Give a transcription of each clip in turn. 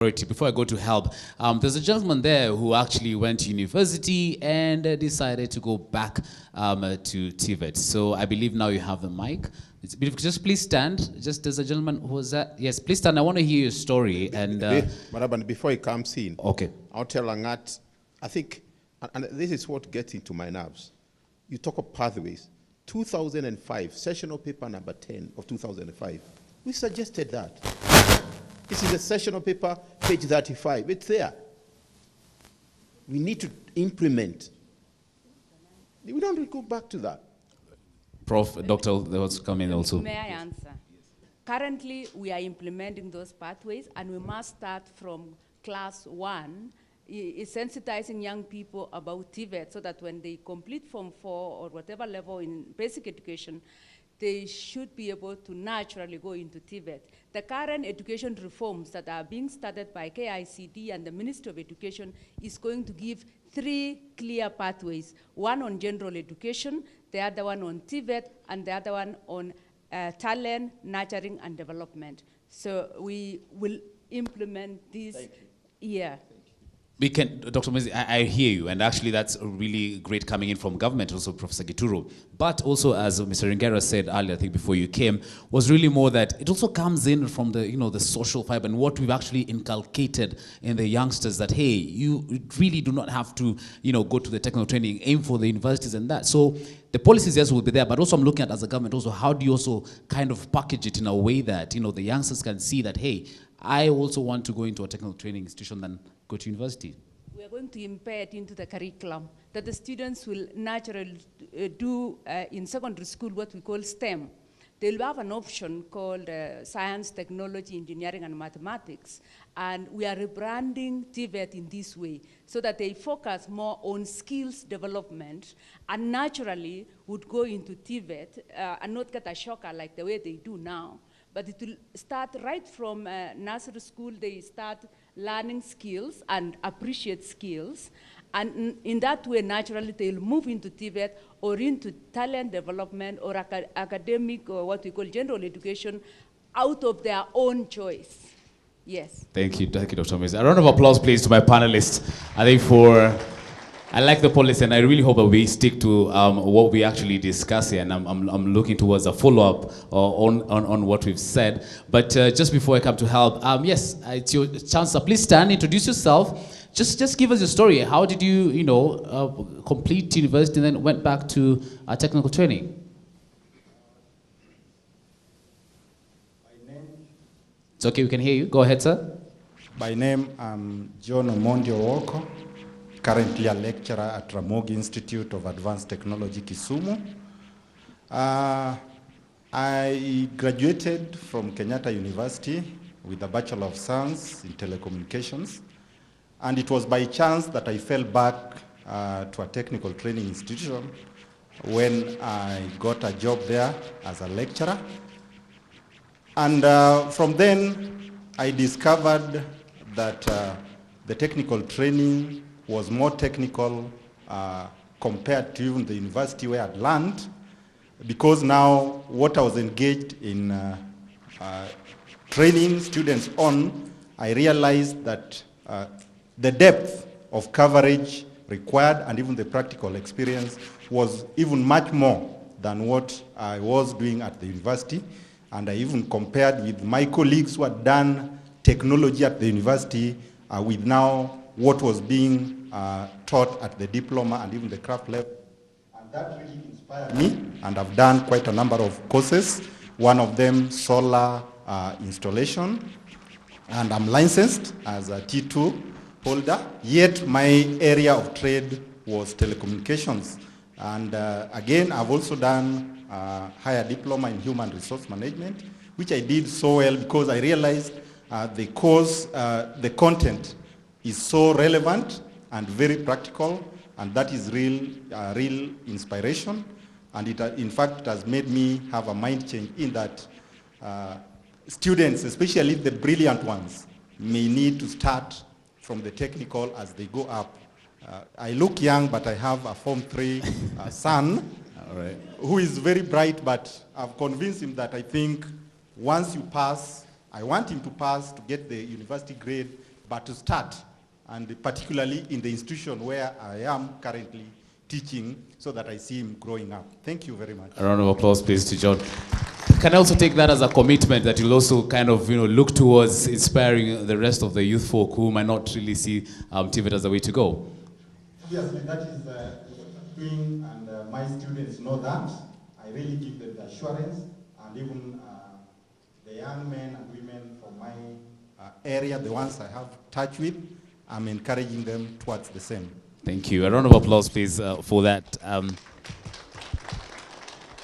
Before I go to Helb, there's a gentleman there who actually went to university and decided to go back to Tvet. So I believe now you have the mic. Just please stand. Just there's a gentleman who was that. Yes, please stand. I want to hear your story. And before he comes in, okay, I'll tell Angat. I think, and this is what gets into my nerves. You talk of pathways. 2005, sessional paper number 10 of 2005. We suggested that. This is a sessional paper, page 35. It's there. We need to implement. We don't go back to that. Prof, Doctor, there was coming also. May I answer? Currently, we are implementing those pathways, and we must start from class 1, sensitizing young people about Tvet so that when they complete Form 4 or whatever level in basic education, they should be able to naturally go into Tvet. The current education reforms that are being started by KICD and the Ministry of Education is going to give 3 clear pathways, one on general education, the other one on Tvet, and the other one on talent, nurturing, and development. So we will implement this year. We can, Dr. Mezi, I hear you, and actually that's really great coming in from government, also Professor Gituro. But also, as Mr. Ringera said earlier, I think before you came, was really more that it also comes in from the, the social fiber and what we've actually inculcated in the youngsters that, hey, you really do not have to, go to the technical training, aim for the universities and that. So the policies, yes, will be there, but also I'm looking at as a government also, how do you also kind of package it in a way that, the youngsters can see that, hey, I also want to go into a technical training institution than go to university. We are going to embed it into the curriculum that the students will naturally do in secondary school what we call STEM. They'll have an option called science, technology, engineering, and mathematics. And we are rebranding Tvet in this way so that they focus more on skills development and naturally would go into Tvet and not get a shocker like the way they do now. But it will start right from nursery school. They start learning skills and appreciate skills. And in that way, naturally, they'll move into Tvet or into talent development or academic or what we call general education out of their own choice. Yes. Thank you, Dr. Mezi. A round of applause, please, to my panelists. I think I like the policy, and I really hope that we stick to what we actually discuss here, and I'm looking towards a follow-up on what we've said. But just before I come to Helb, yes, it's your chance. Please stand, introduce yourself. Just give us your story. How did you, complete university and then went back to technical training? It's okay, we can hear you. Go ahead, sir. By name, I'm John Omondi Owoko, currently a lecturer at Ramogi Institute of Advanced Technology, Kisumu. I graduated from Kenyatta University with a Bachelor of Science in Telecommunications. And it was by chance that I fell back to a technical training institution when I got a job there as a lecturer. And from then, I discovered that the technical training was more technical compared to even the university where I'd learned, because now what I was engaged in training students on, I realized that the depth of coverage required and even the practical experience was even much more than what I was doing at the university. And I even compared with my colleagues who had done technology at the university with now what was being taught at the diploma and even the craft level. And that really inspired me, and I've done quite a number of courses. One of them, solar installation, and I'm licensed as a T2 holder, yet my area of trade was telecommunications. And again, I've also done higher diploma in human resource management, which I did so well because I realized the course, the content is so relevant and very practical, and that is real inspiration. And it, in fact, it has made me have a mind change in that students, especially the brilliant ones, may need to start from the technical as they go up. I look young, but I have a Form 3 son who is very bright, but I've convinced him that I think once you pass, I want him to pass to get the university grade but to start, and particularly in the institution where I am currently teaching, so that I see him growing up. Thank you very much. A round of applause, please, to John. Can I also take that as a commitment that you'll also kind of, look towards inspiring the rest of the youth folk who might not really see Tvet as the way to go? Obviously, that is doing, and my students know that. I really give them the assurance, and even the young men and women from my area, the ones I have touch with, I'm encouraging them towards the same. Thank you. A round of applause, please, for that.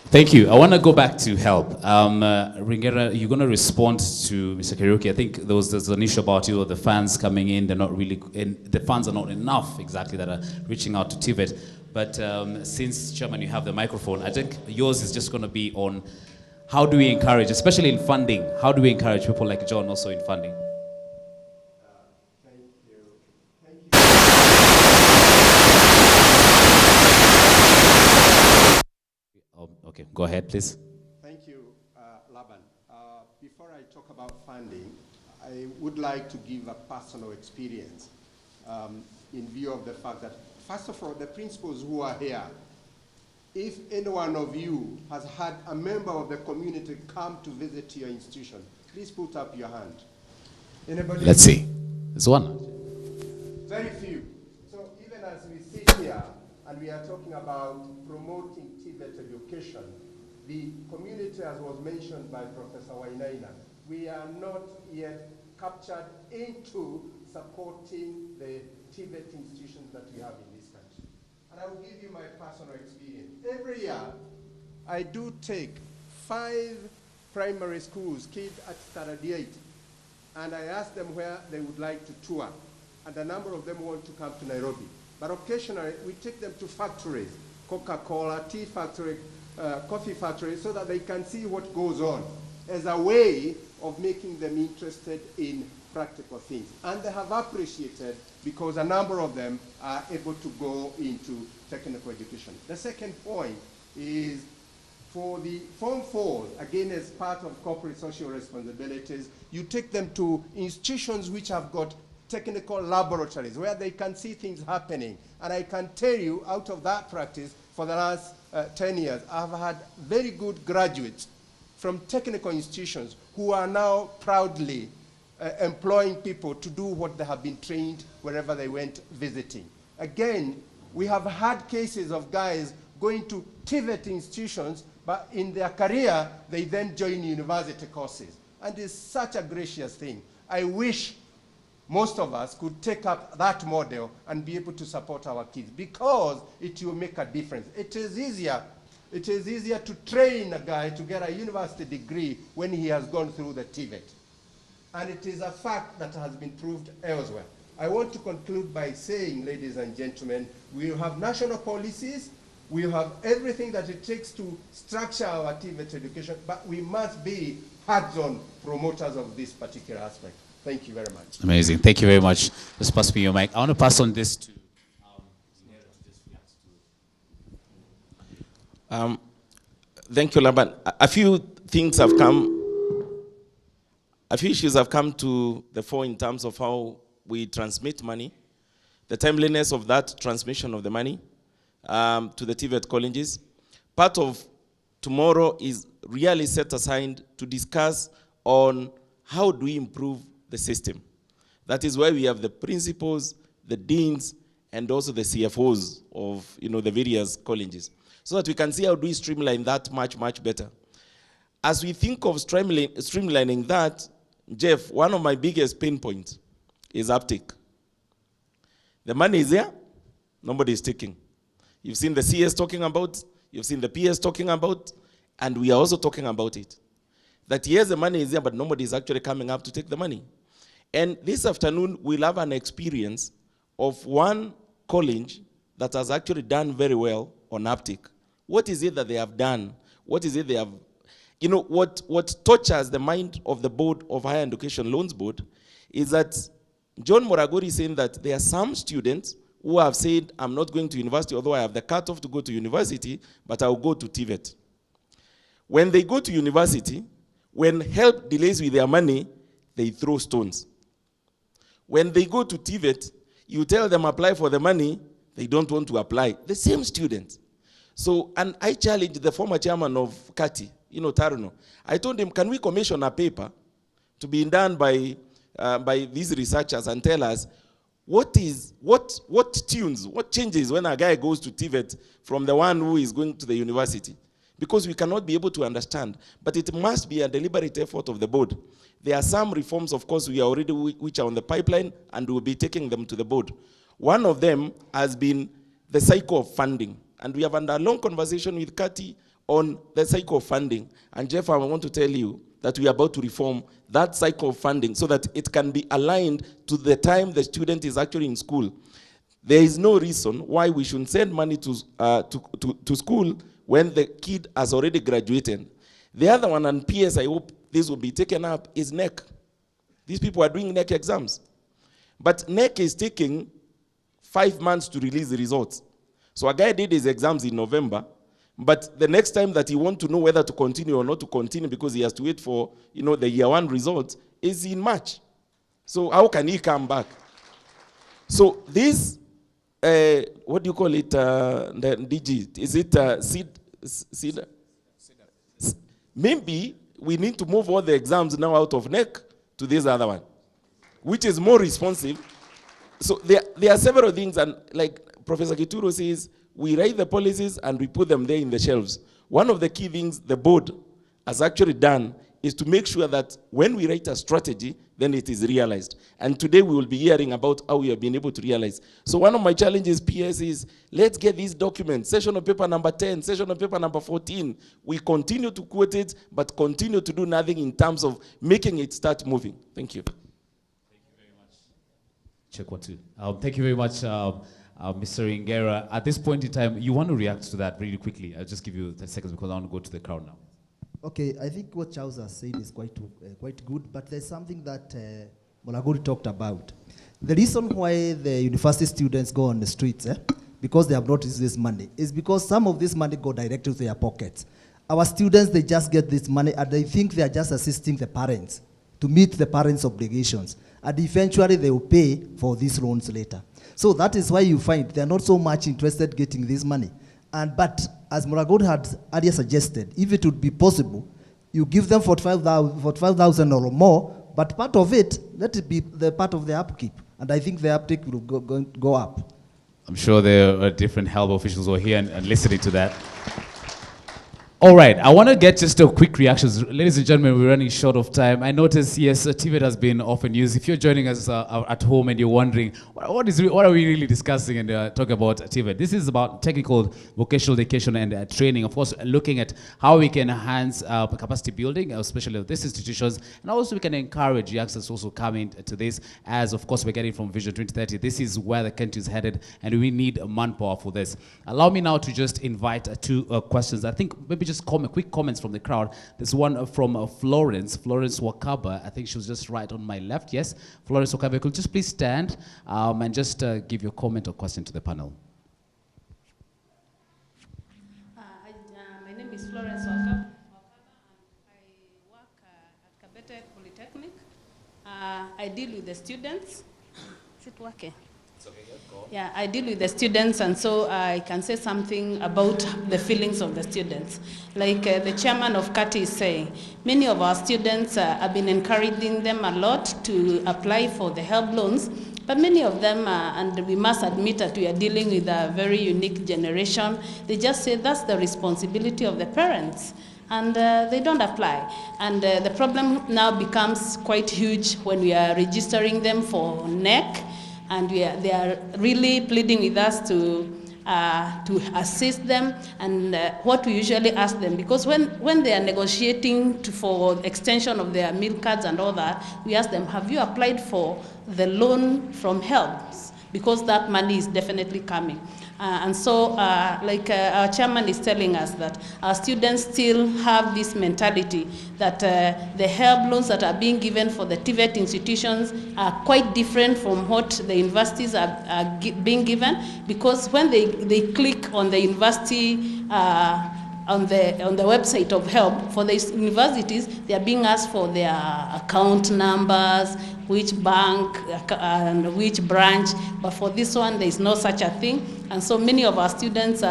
Thank you. I want to go back to Helb. Ringera, you're going to respond to Mr. Kariuki. I think there's an issue about the fans coming in. They're not really, the funds are not enough exactly that are reaching out to Tvet. But since, Chairman, you have the microphone, I think yours is just going to be on how do we encourage, especially in funding, how do we encourage people like John also in funding? Okay, go ahead, please. Thank you, Laban. Before I talk about funding, I would like to give a personal experience in view of the fact that, first of all, the principals who are here, if any one of you has had a member of the community come to visit your institution, please put up your hand. Anybody? Let's see. There's one. Very few. So even as we sit here and we are talking about promoting Tvet education, the community, as was mentioned by Professor Wainaina, we are not yet captured into supporting the Tvet institutions that we have in this country. And I will give you my personal experience. Every year, I do take 5 primary schools, kids at standard 8, and I ask them where they would like to tour. And a number of them want to come to Nairobi. But occasionally, we take them to factories, Coca-Cola, tea factory, coffee factory, so that they can see what goes on as a way of making them interested in practical things. And they have appreciated because a number of them are able to go into technical education. The second point is for the Form 4, again as part of corporate social responsibilities, you take them to institutions which have got technical laboratories where they can see things happening. And I can tell you, out of that practice, for the last 10 years, I've had very good graduates from technical institutions who are now proudly employing people to do what they have been trained wherever they went visiting. Again, we have had cases of guys going to Tvet institutions, but in their career, they then join university courses. And it's such a gracious thing. I wish most of us could take up that model and be able to support our kids, because it will make a difference. It is easier to train a guy to get a university degree when he has gone through the Tvet. And it is a fact that has been proved elsewhere. I want to conclude by saying, ladies and gentlemen, we have national policies, we have everything that it takes to structure our Tvet education, but we must be hands-on promoters of this particular aspect. Thank you very much. Amazing. Thank you very much. Just pass me your mic. I want to pass on this to... Thank you, Laban. A few things have come, a few issues have come to the fore in terms of how we transmit money, the timeliness of that transmission of the money to the Tvet colleges. Part of tomorrow is really set aside to discuss on how do we improve the system. That is why we have the principals, the deans, and also the CFOs of the various colleges, so that we can see how do we streamline that much, much better. As we think of streamlining that, Jeff, one of my biggest pain points is uptake. The money is there, nobody is taking. You've seen the CS talking about, you've seen the PS talking about, and we are also talking about it. That yes, the money is there, but nobody is actually coming up to take the money. And this afternoon, we'll have an experience of one college that has actually done very well on uptake. What is it that they have done? What is it they have... what tortures the mind of the board of Higher Education Loans Board is that John Moragori is saying that there are some students who have said, I'm not going to university, although I have the cutoff to go to university, but I'll go to Tvet. When they go to university, when help delays with their money, they throw stones. When they go to Tvet, you tell them apply for the money, they don't want to apply. The same students. So, and I challenged the former chairman of Kati, Taruno. I told him, can we commission a paper to be done by these researchers and tell us what changes when a guy goes to Tvet from the one who is going to the university? Because we cannot be able to understand. But it must be a deliberate effort of the board. There are some reforms, of course, which are on the pipeline, and we'll be taking them to the board. One of them has been the cycle of funding. And we have had a long conversation with Kati on the cycle of funding. And Jeff, I want to tell you that we are about to reform that cycle of funding so that it can be aligned to the time the student is actually in school. There is no reason why we shouldn't send money to school when the kid has already graduated. The other one, and PS, I hope this will be taken up, is NEC. These people are doing NEC exams. But NEC is taking 5 months to release the results. So a guy did his exams in November, but the next time that he wants to know whether to continue or not to continue because he has to wait for the year one results is in March. So how can he come back? So this, what do you call it, the DG? Is it seed? Maybe we need to move all the exams now out of NEC to this other one, which is more responsive. So there are several things, and like Professor Kituro says, we write the policies and we put them there in the shelves. One of the key things the board has actually done is to make sure that when we write a strategy, then it is realized. And today we will be hearing about how we have been able to realize. So one of my challenges, PS, is let's get these documents, session of paper number 10, session of paper number 14. We continue to quote it, but continue to do nothing in terms of making it start moving. Thank you. Thank you very much. Check what to. Thank you very much, Mr. Ingera. At this point in time, you want to react to that really quickly. I'll just give you 10 seconds because I want to go to the crowd now. Okay, I think what Charles has said is quite good, but there's something that Molaguri talked about. The reason why the university students go on the streets, because they have not used this money, is because some of this money go directly to their pockets. Our students, they just get this money and they think they are just assisting the parents to meet the parents' obligations. And eventually they will pay for these loans later. So that is why you find they're not so much interested in getting this money. But as Muragod had earlier suggested, if it would be possible, you give them 45,000 or more, but part of it, let it be the part of the upkeep. And I think the uptake will go up. I'm sure there are different Helb officials who are here and listening to that. All right, I want to get just a quick reactions. Ladies and gentlemen, we're running short of time. I notice, yes, Tvet has been often used. If you're joining us at home and you're wondering, what are we really discussing and talking about Tvet? This is about technical vocational education and training. Of course, looking at how we can enhance capacity building, especially of these institutions, and also we can encourage youngsters also coming to this, as of course we're getting from Vision 2030. This is where the country is headed, and we need manpower for this. Allow me now to just invite two questions. I think maybe just quick comments from the crowd. There's one from Florence Wakaba. I think she was just right on my left. Yes, Florence Wakaba, could you just please stand and just give your comment or question to the panel. My name is Florence Wakaba. I work at Kabete Polytechnic. I deal with the students. Is it working? Yeah, I deal with the students, and so I can say something about the feelings of the students. Like the chairman of Kati is saying, many of our students have been encouraging them a lot to apply for the Helb loans, but many of them, and we must admit that we are dealing with a very unique generation, they just say that's the responsibility of the parents. And they don't apply. And the problem now becomes quite huge when we are registering them for NEC. And they are really pleading with us to assist them, and what we usually ask them, because when they are negotiating for extension of their meal cards and all that, we ask them, have you applied for the loan from Helb? Because that money is definitely coming. And so, like our chairman is telling us that our students still have this mentality that the Helb loans that are being given for the Tvet institutions are quite different from what the universities are being given, because when they click on the university on the website of Helb. For the universities, they are being asked for their account numbers, which bank and which branch, but for this one, there is no such a thing. And so many of our students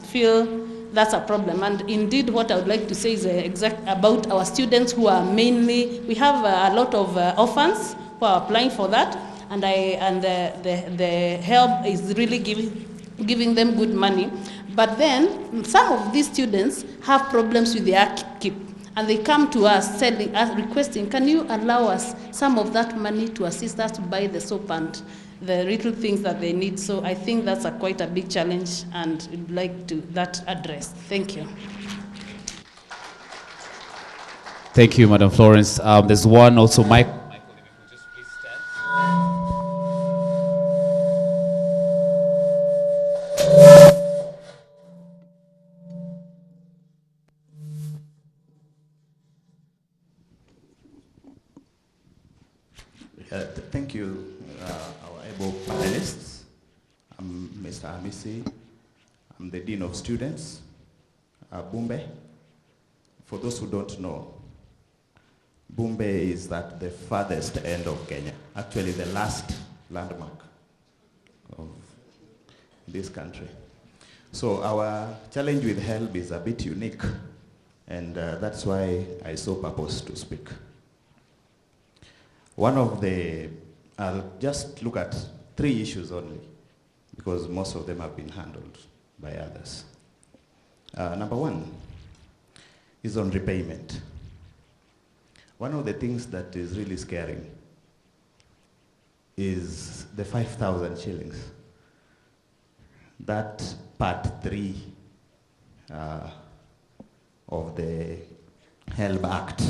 feel that's a problem. And indeed, what I would like to say is about our students who are mainly, we have a lot of orphans who are applying for that, and the Helb is really giving them good money. But then some of these students have problems with their upkeep, and they come to us telling us, requesting, can you allow us some of that money to assist us to buy the soap and the little things that they need. So I think that's quite a big challenge, and I'd like to that addressed. Thank you. Thank you, Madam Florence. There's one also, Mike. Thank you, our able panelists. I'm Mr. Hamisi. I'm the Dean of Students, Bumbe. For those who don't know, Bumbe is at the farthest end of Kenya, actually the last landmark of this country. So our challenge with Helb is a bit unique, and that's why I saw purpose to speak. One of the, I'll just look at 3 issues only, because most of them have been handled by others. Number 1 is on repayment. One of the things that is really scaring is the 5,000 shillings. That part 3 of the Helb Act.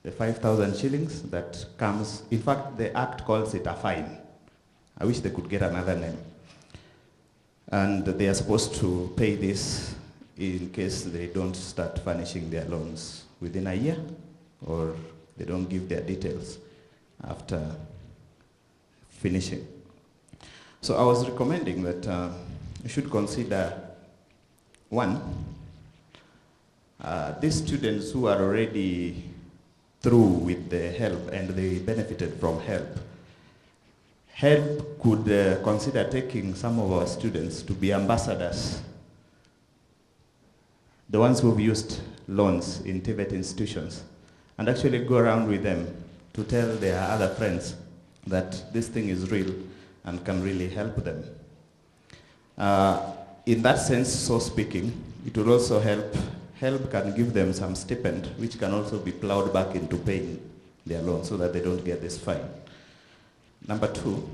The 5,000 shillings that comes, in fact, the Act calls it a fine. I wish they could get another name. And they are supposed to pay this in case they don't start furnishing their loans within a year, or they don't give their details after finishing. So I was recommending that you should consider, 1, these students who are already through with the Helb and they benefited from Helb. Helb could consider taking some of our students to be ambassadors, the ones who've used loans in Tvet institutions, and actually go around with them to tell their other friends that this thing is real and can really help them. In that sense, so speaking, it will also help. Helb can give them some stipend, which can also be plowed back into paying their loan so that they don't get this fine. Number 2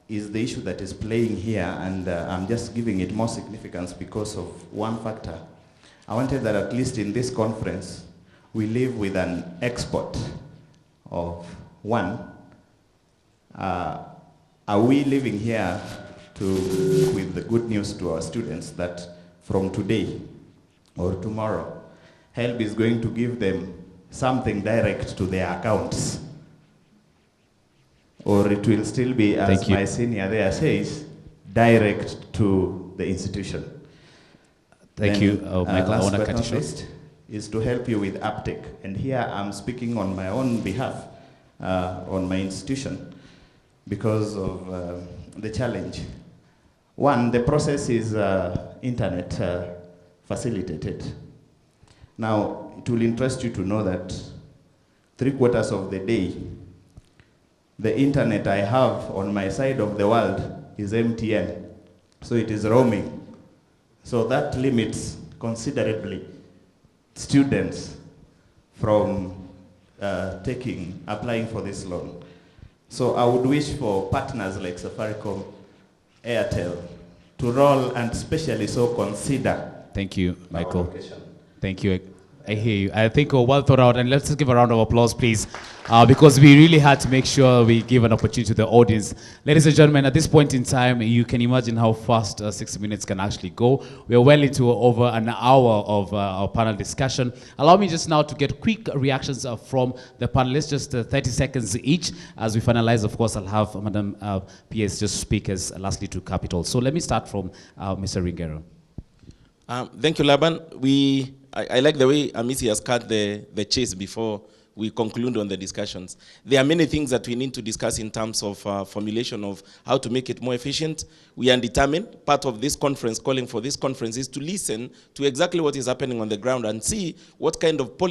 is the issue that is playing here, and I'm just giving it more significance because of one factor. I wanted that at least in this conference, we live with an export of 1. Are we living here with the good news to our students that from today or tomorrow, Helb is going to give them something direct to their accounts? Or it will still be, as my senior there says, direct to the institution? Thank you, Michael. Last but not least is to help you with uptake. And here I'm speaking on my own behalf, on my institution, because of the challenge. 1, the process is internet facilitated. Now, it will interest you to know that 3/4 of the day, the internet I have on my side of the world is MTN. So it is roaming. So that limits considerably students from applying for this loan. So I would wish for partners like Safaricom, Airtel, to roll and especially so consider. Thank you, Michael. Thank you. I hear you. I think we're well thought out, and let's just give a round of applause, please, because we really had to make sure we give an opportunity to the audience. Ladies and gentlemen, at this point in time, you can imagine how fast 60 minutes can actually go. We are well into over an hour of our panel discussion. Allow me just now to get quick reactions from the panelists, just 30 seconds each. As we finalize, of course, I'll have Madam PS just speak as lastly to Capital. So let me start from Mr. Ringero. Thank you, Laban. I like the way Amisi has cut the chase before we conclude on the discussions. There are many things that we need to discuss in terms of formulation of how to make it more efficient. We are determined. Part of this conference, calling for this conference, is to listen to exactly what is happening on the ground and see what kind of policy